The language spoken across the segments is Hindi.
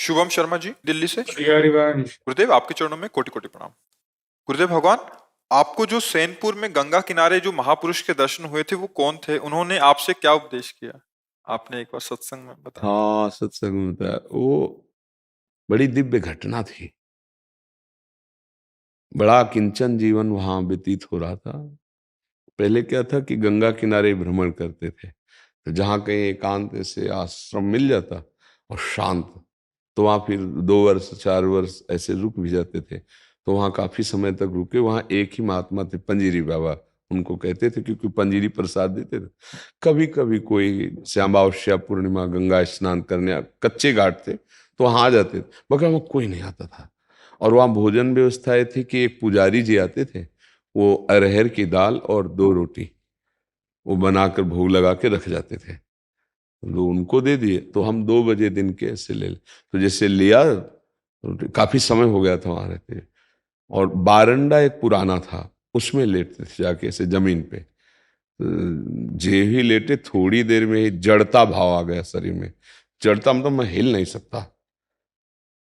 शुभम शर्मा जी दिल्ली से। हरिवंश। गुरुदेव आपके चरणों में कोटि कोटि प्रणाम। गुरुदेव भगवान, आपको जो सैनपुर में गंगा किनारे जो महापुरुष के दर्शन हुए थे वो कौन थे, उन्होंने आपसे क्या उपदेश किया? आपने एक बार सत्संग में बताया। हाँ, सत्संग में बताया। वो बड़ी दिव्य घटना थी। बड़ा किंचन जीवन वहां व्यतीत हो रहा था। पहले क्या था कि गंगा किनारे भ्रमण करते थे, तो जहाँ कहीं एकांत से आश्रम मिल जाता और शांत, तो वहाँ फिर 2 वर्ष 4 वर्ष ऐसे रुक भी जाते थे। तो वहाँ काफी समय तक रुके। वहाँ एक ही महात्मा थे, पंजीरी बाबा उनको कहते थे, क्योंकि पंजीरी प्रसाद देते थे। कभी कभी कोई श्यामावस्या पूर्णिमा गंगा स्नान करने कच्चे घाट थे तो वहाँ आ जाते थे, मगर वहाँ कोई नहीं आता था। और वहाँ भोजन व्यवस्था ये थी कि एक पुजारी जी आते थे, वो अरहर की दाल और 2 रोटी वो बनाकर भोग लगा के रख जाते थे। तो उनको दे दिए, तो हम 2 बजे दिन के ऐसे ले तो जैसे लिया, तो काफी समय हो गया था वहां रहते। और बारंडा एक पुराना था, उसमें लेटते थे जाके ऐसे जमीन पे। जे ही लेटे, थोड़ी देर में ही जड़ता भाव आ गया शरीर में। जड़ता मतलब मैं हिल नहीं सकता,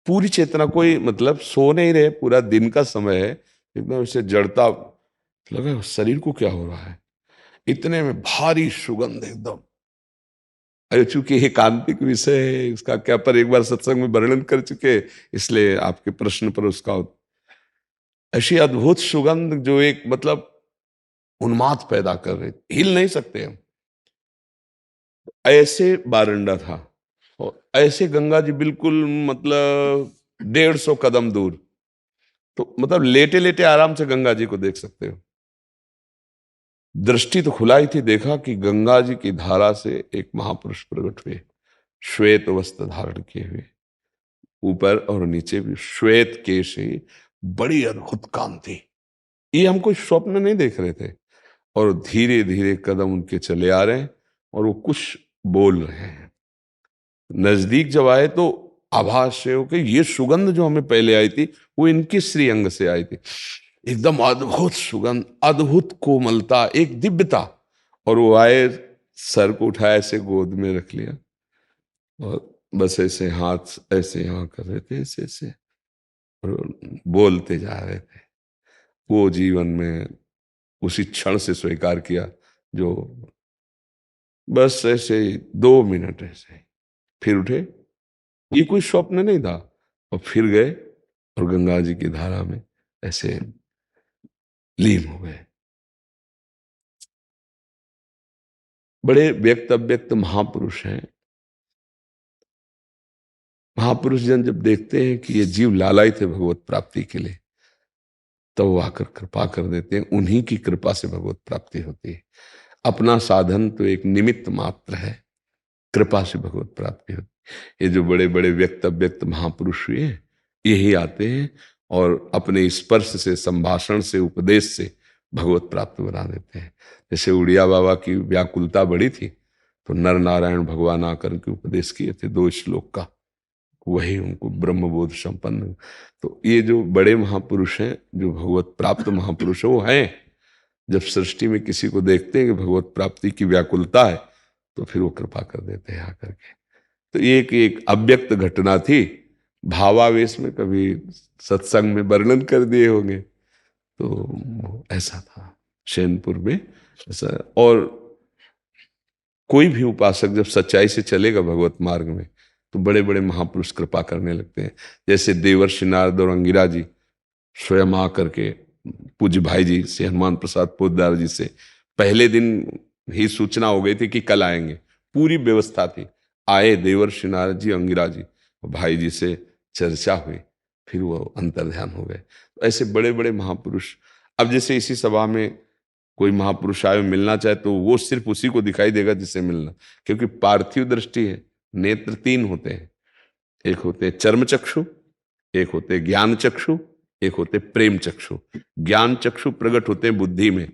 पूरी चेतना, कोई मतलब सो नहीं रहे, पूरा दिन का समय है, एकदम ऐसे जड़ता लगा। शरीर को क्या हो रहा है? इतने में भारी सुगंध एकदम। अरे चूंकि एकांतिक विषय है इसका क्या, पर एक बार सत्संग में वर्णन कर चुके, इसलिए आपके प्रश्न पर उसका ऐसी अद्भुत सुगंध जो एक मतलब उन्माद पैदा कर रही, हिल नहीं सकते हम। ऐसे बारंडा था और ऐसे गंगा जी बिल्कुल मतलब 150 कदम दूर। तो मतलब लेटे लेटे आराम से गंगा जी को देख सकते हो। दृष्टि तो खुलाई थी, देखा कि गंगा जी की धारा से एक महापुरुष प्रकट हुए, श्वेत वस्त्र धारण किए हुए, ऊपर और नीचे भी श्वेत केशरी, बड़ी अद्भुत कांति। ये हम कोई स्वप्न नहीं देख रहे थे। और धीरे धीरे कदम उनके चले आ रहे हैं और वो कुछ बोल रहे हैं। नजदीक जब आए तो आभास है कि ये सुगंध जो हमें पहले आई थी वो इनके श्रीअंग से आई थी। एकदम अद्भुत सुगंध, अद्भुत कोमलता, एक दिव्यता। और वो आए, सर को उठाया, ऐसे गोद में रख लिया और बस ऐसे हाथ ऐसे यहाँ कर रहे थे, ऐसे ऐसे, और बोलते जा रहे थे। वो जीवन में उसी क्षण से स्वीकार किया, जो बस ऐसे 2 मिनट ऐसे, फिर उठे। ये कोई स्वप्न नहीं था। और फिर गए और गंगा जी की धारा में ऐसे लीन हो गए। बड़े व्यक्त अव्यक्त महापुरुष हैं। महापुरुष जन जब देखते हैं कि ये जीव लालायित है भगवत प्राप्ति के लिए, तो वो आकर कृपा कर देते हैं। उन्हीं की कृपा से भगवत प्राप्ति होती है। अपना साधन तो एक निमित्त मात्र है, कृपा से भगवत प्राप्ति होती है। ये जो बड़े बड़े व्यक्त अव्यक्त महापुरुष हुए, यही आते हैं और अपने स्पर्श से, संभाषण से, उपदेश से भगवत प्राप्त बना देते हैं। जैसे उड़िया बाबा की व्याकुलता बड़ी थी, तो नर नारायण भगवान आकर के उपदेश किए थे 2 श्लोक का, वही उनको ब्रह्मबोध संपन्न। तो ये जो बड़े महापुरुष हैं, जो भगवत प्राप्त महापुरुष है, वो हैं। जब सृष्टि में किसी को देखते हैं कि भगवत प्राप्ति की व्याकुलता है, तो फिर वो कृपा कर देते हैं आकर के। तो ये एक अव्यक्त घटना थी, भावावेश में कभी सत्संग में वर्णन कर दिए होंगे। तो ऐसा था शैनपुर में ऐसा। और कोई भी उपासक जब सच्चाई से चलेगा भगवत मार्ग में, तो बड़े बड़े महापुरुष कृपा करने लगते हैं। जैसे देवर्षि नारद और अंगिरा जी स्वयं आकर के पूज्य भाई जी से, हनुमान प्रसाद पोद्दार जी से पहले दिन ही सूचना हो गई थी कि कल आएंगे, पूरी व्यवस्था थी। आए देवर्षि नारद जी, अंगिरा जी, भाई जी से चर्चा हुई, फिर वो अंतर्ध्यान हो गए। तो ऐसे बड़े बड़े महापुरुष। अब जैसे इसी सभा में कोई महापुरुष आए मिलना चाहे, तो वो सिर्फ उसी को दिखाई देगा जिसे मिलना, क्योंकि पार्थिव दृष्टि है। नेत्र 3 होते हैं, एक होते चर्म चक्षु, एक होते ज्ञान चक्षु, एक होते प्रेम चक्षु। ज्ञान चक्षु प्रकट होते हैं बुद्धि में,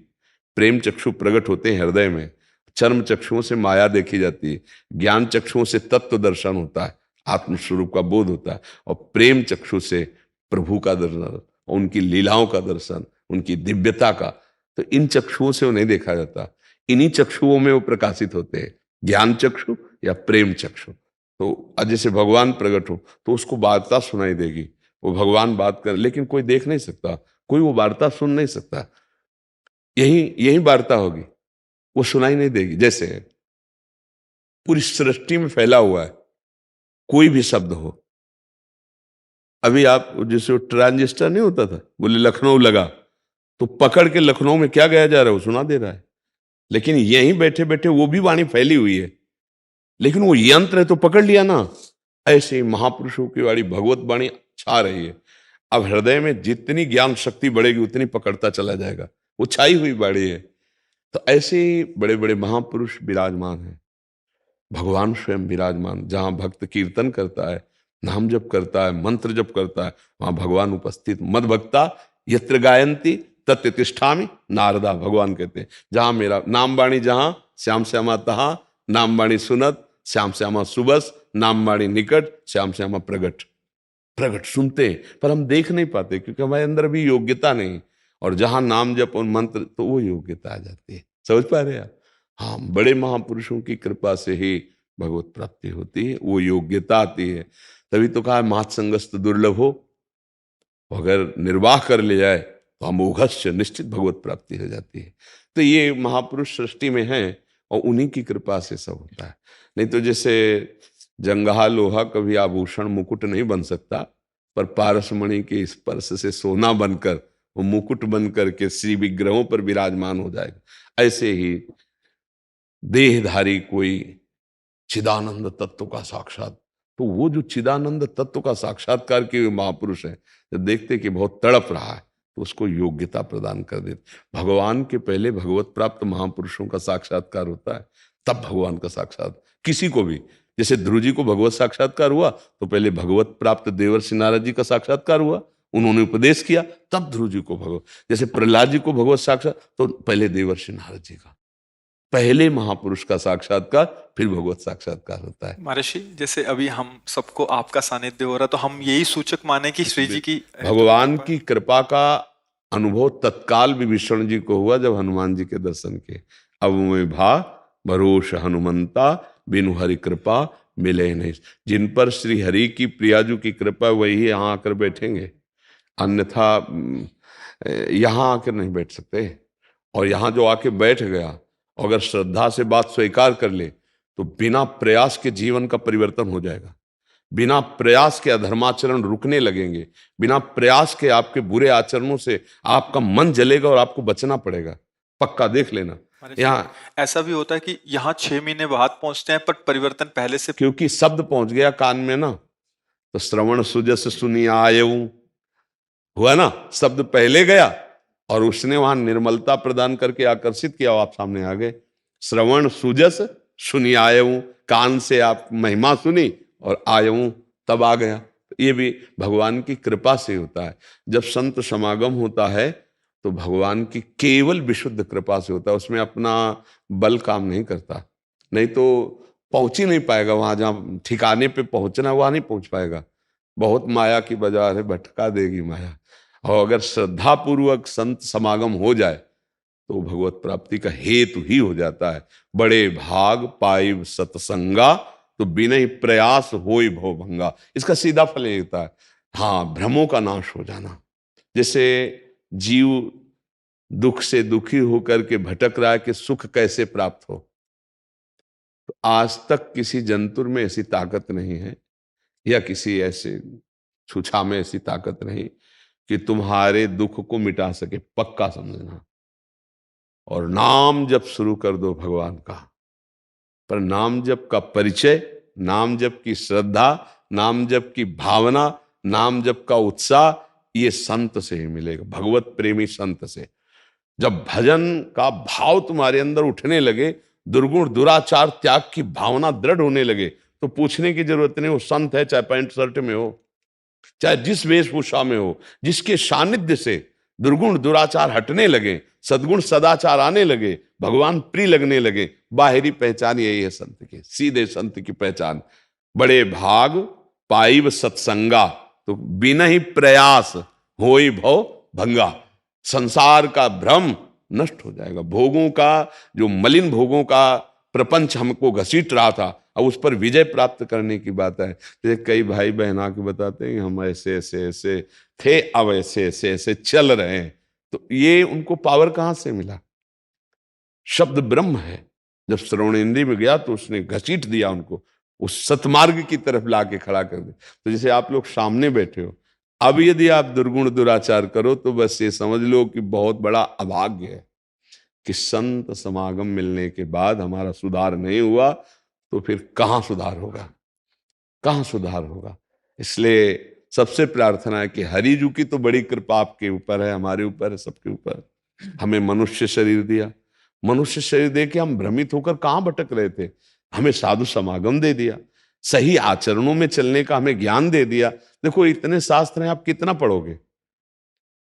प्रेम चक्षु प्रकट होते हैं हृदय में। चर्म चक्षुओं से माया देखी जाती है, ज्ञान चक्षुओं से तत्व दर्शन होता है, आत्मस्वरूप का बोध होता है, और प्रेम चक्षु से प्रभु का दर्शन, उनकी लीलाओं का दर्शन, उनकी दिव्यता का। तो इन चक्षुओं से वो नहीं देखा जाता, इन्हीं चक्षुओं में वो प्रकाशित होते हैं, ज्ञान चक्षु या प्रेम चक्षु। तो जैसे भगवान प्रकट हो तो उसको वार्ता सुनाई देगी, वो भगवान बात कर, लेकिन कोई देख नहीं सकता, कोई वो वार्ता सुन नहीं सकता, यही यही वार्ता होगी, वो सुनाई नहीं देगी। जैसे पूरी सृष्टि में फैला हुआ है कोई भी शब्द हो, अभी आप जैसे वो ट्रांजिस्टर नहीं होता था, बोले लखनऊ लगा, तो पकड़ के लखनऊ में क्या गया जा रहा है वो सुना दे रहा है, लेकिन यहीं बैठे बैठे वो भी वाणी फैली हुई है, लेकिन वो यंत्र है तो पकड़ लिया ना। ऐसे ही महापुरुषों की वाणी, भगवत वाणी छा रही है। अब हृदय में जितनी ज्ञान शक्ति बढ़ेगी उतनी पकड़ता चला जाएगा, वो छाई हुई वाणी है। तो ऐसे ही बड़े बड़े महापुरुष विराजमान हैं, भगवान स्वयं विराजमान, जहां भक्त कीर्तन करता है, नाम जप करता है, मंत्र जप करता है, वहां भगवान उपस्थित। मद भक्ता यत्र गायंती तत्र तिष्ठामि नारदा, भगवान कहते हैं जहां मेरा नाम वाणी, जहां श्याम श्यामा तहां नाम वाणी सुनत, श्याम श्यामा सुबस नाम वाणी निकट, श्याम श्यामा प्रगट। प्रगट सुनते हैं पर हम देख नहीं पाते क्योंकि हमारे अंदर भी योग्यता नहीं, और जहां नाम जप और मंत्र तो वो योग्यता आ जाती है। समझ पा रहे हैं आप? हाँ, बड़े महापुरुषों की कृपा से ही भगवत प्राप्ति होती है, वो योग्यता आती है। तभी तो कहा महत्संगस्त दुर्लभ हो, अगर निर्वाह कर ले जाए तो अमोघस्य निश्चित भगवत प्राप्ति हो जाती है। तो ये महापुरुष सृष्टि में हैं और उन्हीं की कृपा से सब होता है। नहीं तो जैसे जंगहा लोहा कभी आभूषण मुकुट नहीं बन सकता, पर पारसमणि के स्पर्श से सोना बनकर वो मुकुट बनकर के श्री विग्रहों पर विराजमान हो जाएगा। ऐसे ही देहधारी कोई चिदानंद तत्व का साक्षात, तो वो जो चिदानंद तत्व का साक्षात्कार के महापुरुष है, जब देखते कि बहुत तड़प रहा है तो उसको योग्यता प्रदान कर देते। भगवान के पहले भगवत प्राप्त महापुरुषों का साक्षात्कार होता है, तब भगवान का साक्षात किसी को भी। जैसे ध्रुव जी को भगवत साक्षात्कार हुआ तो पहले भगवत प्राप्त देवर्षि नारद जी का साक्षात्कार हुआ, उन्होंने उपदेश किया, तब ध्रुव जी को भगवत। जैसे प्रहलाद जी को भगवत साक्षात तो पहले देवर्षि नारद जी का, पहले महापुरुष का साक्षात्कार फिर भगवत साक्षात्कार होता है। महर्षि, जैसे अभी हम सबको आपका सानिध्य हो रहा, तो हम यही सूचक माने कि श्री जी की भगवान की कृपा का अनुभव तत्काल विभीषण जी को हुआ जब हनुमान जी के दर्शन किए। अब में भा भरोस हनुमंता, बिनु हरि कृपा मिले नहीं। जिन पर श्री हरि की प्रियाजू की कृपा, वही यहाँ आकर बैठेंगे, अन्यथा यहाँ आकर नहीं बैठ सकते। और यहाँ जो आके बैठ गया, अगर श्रद्धा से बात स्वीकार कर ले तो बिना प्रयास के जीवन का परिवर्तन हो जाएगा। बिना प्रयास के अधर्माचरण रुकने लगेंगे, बिना प्रयास के आपके बुरे आचरणों से आपका मन जलेगा और आपको बचना पड़ेगा, पक्का देख लेना। यहाँ ऐसा भी होता है कि यहाँ 6 महीने बाद पहुंचते हैं पर परिवर्तन पहले से, क्योंकि शब्द पहुंच गया कान में ना, तो श्रवण सुजस सुनी आयऊ हुआ ना, शब्द पहले गया और उसने वहां निर्मलता प्रदान करके आकर्षित किया, आप सामने आ गए। श्रवण सुजस सुनी आयऊ, कान से आप महिमा सुनी और आयऊ तब आ गया। ये भी भगवान की कृपा से होता है। जब संत समागम होता है तो भगवान की केवल विशुद्ध कृपा से होता है, उसमें अपना बल काम नहीं करता, नहीं तो पहुंच ही नहीं पाएगा वहां जहां ठिकाने पे पहुंचना, वहां नहीं पहुंच पाएगा। बहुत माया की बाजार है, भटका देगी माया। और अगर श्रद्धा पूर्वक संत समागम हो जाए तो भगवत प्राप्ति का हेतु ही हो जाता है। बड़े भाग पाइब सत्संगा, तो बिना ही प्रयास होई भव भंगा। इसका सीधा फल ये होता है, हाँ, भ्रमों का नाश हो जाना। जैसे जीव दुख से दुखी होकर के भटक रहा है कि सुख कैसे प्राप्त हो, तो आज तक किसी जंतुर में ऐसी ताकत नहीं है, या किसी ऐसे छुछा में ऐसी ताकत नहीं कि तुम्हारे दुख को मिटा सके, पक्का समझना। और नाम जप शुरू कर दो भगवान का, पर नाम जप का परिचय, नाम जप की श्रद्धा, नाम जप की भावना, नाम जप का उत्साह, ये संत से ही मिलेगा, भगवत प्रेमी संत से। जब भजन का भाव तुम्हारे अंदर उठने लगे, दुर्गुण दुराचार त्याग की भावना दृढ़ होने लगे, तो पूछने की जरूरत नहीं, वो संत है, चाहे पैंट शर्ट में हो, चाहे जिस वेशभूषा में हो, जिसके सानिध्य से दुर्गुण दुराचार हटने लगे, सद्गुण सदाचार आने लगे, भगवान प्रिय लगने लगे। बाहरी पहचान यही है संत की, सीधे संत की पहचान। बड़े भाग पाइब सत्संगा, तो बिना ही प्रयास होई भव भंगा। संसार का भ्रम नष्ट हो जाएगा, भोगों का जो मलिन भोगों का प्रपंच हमको घसीट रहा था, अब उस पर विजय प्राप्त करने की बात है। जैसे कई भाई बहन आके बताते हैं हम ऐसे ऐसे ऐसे थे, अब ऐसे ऐसे ऐसे चल रहे हैं, तो ये उनको पावर कहां से मिला? शब्द ब्रह्म है। जब श्रवणेंद्रिय में गया तो उसने घसीट दिया उनको, उस सतमार्ग की तरफ लाके खड़ा कर दिया। तो जैसे आप लोग सामने बैठे हो, अब यदि आप दुर्गुण दुराचार करो तो बस ये समझ लो कि बहुत बड़ा अभाग्य है कि संत समागम मिलने के बाद हमारा सुधार नहीं हुआ, तो फिर कहां सुधार होगा, कहां सुधार होगा। इसलिए सबसे प्रार्थना है कि हरिजू की तो बड़ी कृपा आपके ऊपर है, हमारे ऊपर है, सबके ऊपर। हमें मनुष्य शरीर दिया, मनुष्य शरीर दे के हम भ्रमित होकर कहां भटक रहे थे, हमें साधु समागम दे दिया, सही आचरणों में चलने का हमें ज्ञान दे दिया। देखो इतने शास्त्र हैं, आप कितना पढ़ोगे?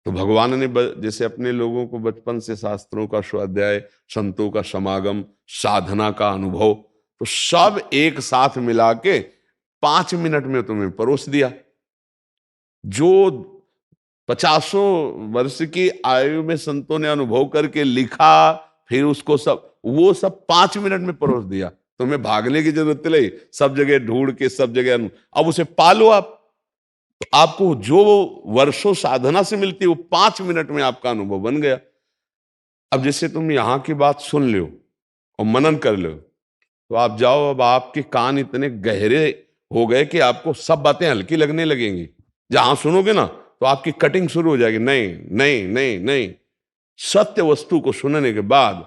तो भगवान ने जैसे अपने लोगों को बचपन से शास्त्रों का स्वाध्याय, संतों का समागम, साधना का अनुभव, तो सब एक साथ मिला के 5 मिनट में तुम्हें परोस दिया। जो 50 वर्ष की आयु में संतों ने अनुभव करके लिखा, फिर उसको वो सब 5 मिनट में परोस दिया। तुम्हें भागने की जरूरत नहीं, सब जगह ढूंढ के सब जगह अब उसे पालो आप। आपको जो वर्षों साधना से मिलती है वो 5 मिनट में आपका अनुभव बन गया। अब जैसे तुम यहां की बात सुन लो और मनन कर लो, तो आप जाओ, अब आपके कान इतने गहरे हो गए कि आपको सब बातें हल्की लगने लगेंगी। जहां सुनोगे ना तो आपकी कटिंग शुरू हो जाएगी, नहीं नहीं नहीं नहीं। सत्य वस्तु को सुनने के बाद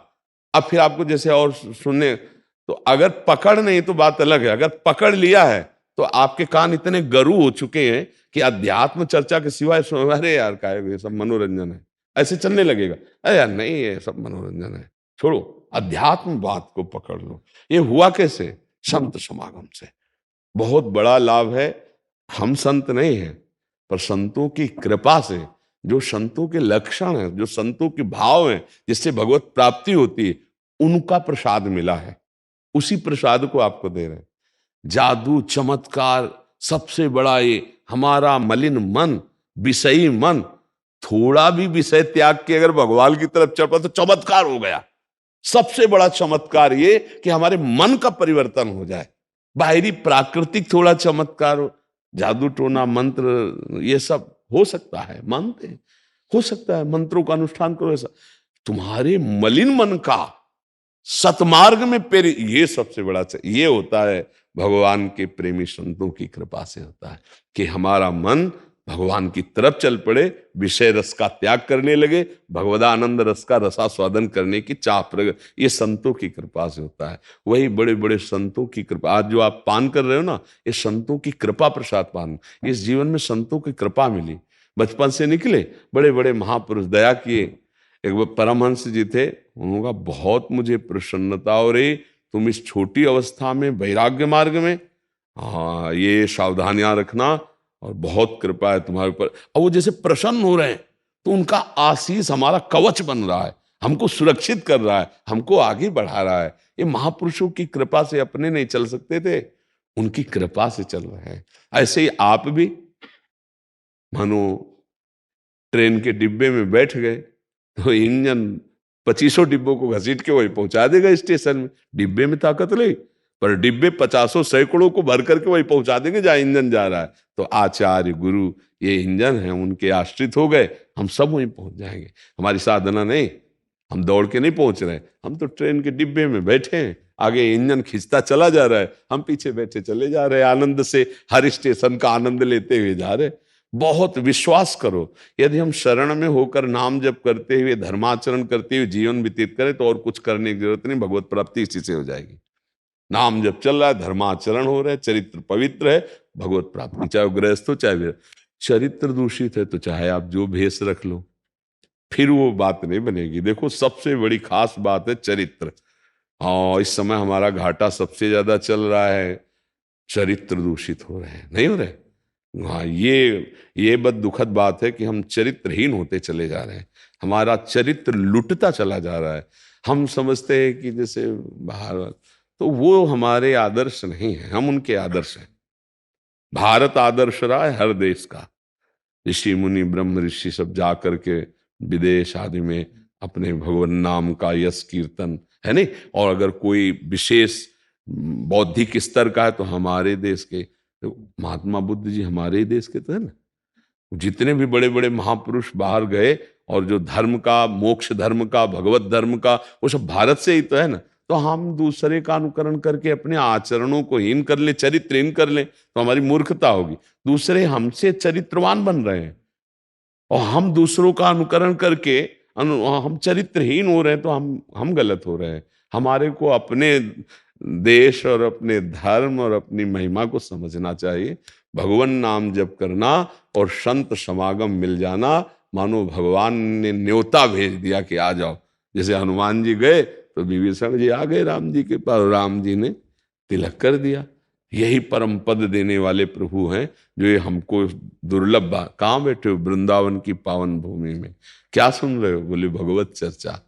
अब फिर आपको जैसे और सुनने, तो अगर पकड़ नहीं तो बात अलग है, अगर पकड़ लिया है तो आपके कान इतने गरू हो चुके हैं कि अध्यात्म चर्चा के सिवाय अरे यार का ये सब मनोरंजन है, ऐसे चलने लगेगा। अरे यार नहीं, ये सब मनोरंजन है, छोड़ो, अध्यात्म बात को पकड़ लो। ये हुआ कैसे? संत समागम से। बहुत बड़ा लाभ है। हम संत नहीं हैं, पर संतों की कृपा से, जो संतों के लक्षण हैं, जो संतों के भाव हैं, जिससे भगवत प्राप्ति होती है, उनका प्रसाद मिला है, उसी प्रसाद को आपको दे रहे हैं। जादू चमत्कार सबसे बड़ा ये हमारा मलिन मन, विषयी मन, थोड़ा भी विषय त्याग के अगर भगवान की तरफ चल पड़ा तो चमत्कार हो गया। सबसे बड़ा चमत्कार ये कि हमारे मन का परिवर्तन हो जाए। बाहरी प्राकृतिक थोड़ा चमत्कार हो, जादू टोना मंत्र ये सब हो सकता है, मानते हैं, हो सकता है, मंत्रों का अनुष्ठान करो, ऐसा तुम्हारे मलिन मन का सतमार्ग में ये सबसे बड़ा ये होता है भगवान के प्रेमी संतों की कृपा से होता है कि हमारा मन भगवान की तरफ चल पड़े, विषय रस का त्याग करने लगे, भगवदानंद रस का रसास्वादन करने की चाह प्रगट, ये संतों की कृपा से होता है। वही बड़े बड़े संतों की कृपा, आज जो आप पान कर रहे हो ना, ये संतों की कृपा प्रसाद पान। इस जीवन में संतों की कृपा मिली, बचपन से निकले बड़े बड़े महापुरुष दया किए। एक वो परमहंस जी थे, उन्होंने कहा बहुत मुझे प्रसन्नता हो रही, तुम इस छोटी अवस्था में वैराग्य मार्ग में, हाँ ये सावधानियां रखना और बहुत कृपा है तुम्हारे ऊपर। और वो जैसे प्रसन्न हो रहे हैं, तो उनका आशीष हमारा कवच बन रहा है, हमको सुरक्षित कर रहा है, हमको आगे बढ़ा रहा है। ये महापुरुषों की कृपा से अपने नहीं चल सकते थे, उनकी कृपा से चल रहे हैं। ऐसे ही आप भी मानो ट्रेन के डिब्बे में बैठ गए तो इंजन 25 डिब्बों को घसीट के वही पहुंचा देगा स्टेशन में। डिब्बे में ताकत नहीं, पर डिब्बे 50 सैकड़ों को भर करके वही पहुंचा देंगे जहां इंजन जा रहा है। तो आचार्य गुरु ये इंजन है, उनके आश्रित हो गए, हम सब वहीं पहुंच जाएंगे। हमारी साधना नहीं, हम दौड़ के नहीं पहुंच रहे, हम तो ट्रेन के डिब्बे में बैठे हैं, आगे इंजन खींचता चला जा रहा है, हम पीछे बैठे चले जा रहे हैं, आनंद से हर स्टेशन का आनंद लेते हुए जा रहे हैं। बहुत विश्वास करो, यदि हम शरण में होकर नाम जप करते हुए, धर्माचरण करते हुए जीवन व्यतीत करें तो और कुछ करने की जरूरत नहीं, भगवत प्राप्ति इसी से हो जाएगी। नाम जब चल रहा है, धर्माचरण हो रहा है, चरित्र पवित्र है, भगवत प्राप्ति। चाहे गृहस्थ हो चाहे चरित्र दूषित है तो चाहे आप जो भेष रख लो, फिर वो बात नहीं बनेगी। देखो सबसे बड़ी खास बात है चरित्र। हाँ, इस समय हमारा घाटा सबसे ज्यादा चल रहा है, चरित्र दूषित हो रहे हैं, नहीं हो रहे। हाँ, ये बद दुखद बात है कि हम चरित्रहीन होते चले जा रहे हैं, हमारा चरित्र लुटता चला जा रहा है। हम समझते हैं कि जैसे भारत, तो वो हमारे आदर्श नहीं है, हम उनके आदर्श हैं। भारत आदर्श रहा है हर देश का। ऋषि मुनि ब्रह्म ऋषि सब जा करके विदेश आदि में अपने भगवान नाम का यश कीर्तन है नहीं। और अगर कोई विशेष बौद्धिक स्तर का है तो हमारे देश के, तो महात्मा बुद्ध जी हमारे ही देश के तो है ना। जितने भी बड़े बड़े महापुरुष बाहर गए और जो धर्म का, मोक्ष धर्म का, भगवत धर्म का, वो सब भारत से ही तो है ना। तो हम दूसरे का अनुकरण करके अपने आचरणों को हीन कर ले, चरित्रहीन कर ले, तो हमारी मूर्खता होगी। दूसरे हमसे चरित्रवान बन रहे हैं और हम दूसरों का अनुकरण करके हम चरित्रहीन हो रहे हैं, तो हम गलत हो रहे हैं। हमारे को अपने देश और अपने धर्म और अपनी महिमा को समझना चाहिए। भगवान नाम जप करना और संत समागम मिल जाना, मानो भगवान ने न्योता भेज दिया कि आ जाओ। जैसे हनुमान जी गए तो विभीषण जी आ गए राम जी के पास, राम जी ने तिलक कर दिया। यही परम पद देने वाले प्रभु हैं जो ये हमको दुर्लभ। कहाँ बैठे हो? वृंदावन की पावन भूमि में। क्या सुन रहे हो? बोले भगवत चर्चा।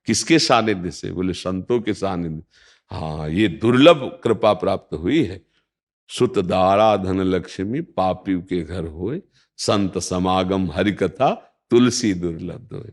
किसके सानिध्य से? बोले संतों के सानिध्य। हाँ, ये दुर्लभ कृपा प्राप्त हुई है। सुत दारा धन लक्ष्मी पापी के घर होए, संत समागम हरि कथा तुलसी दुर्लभ होए।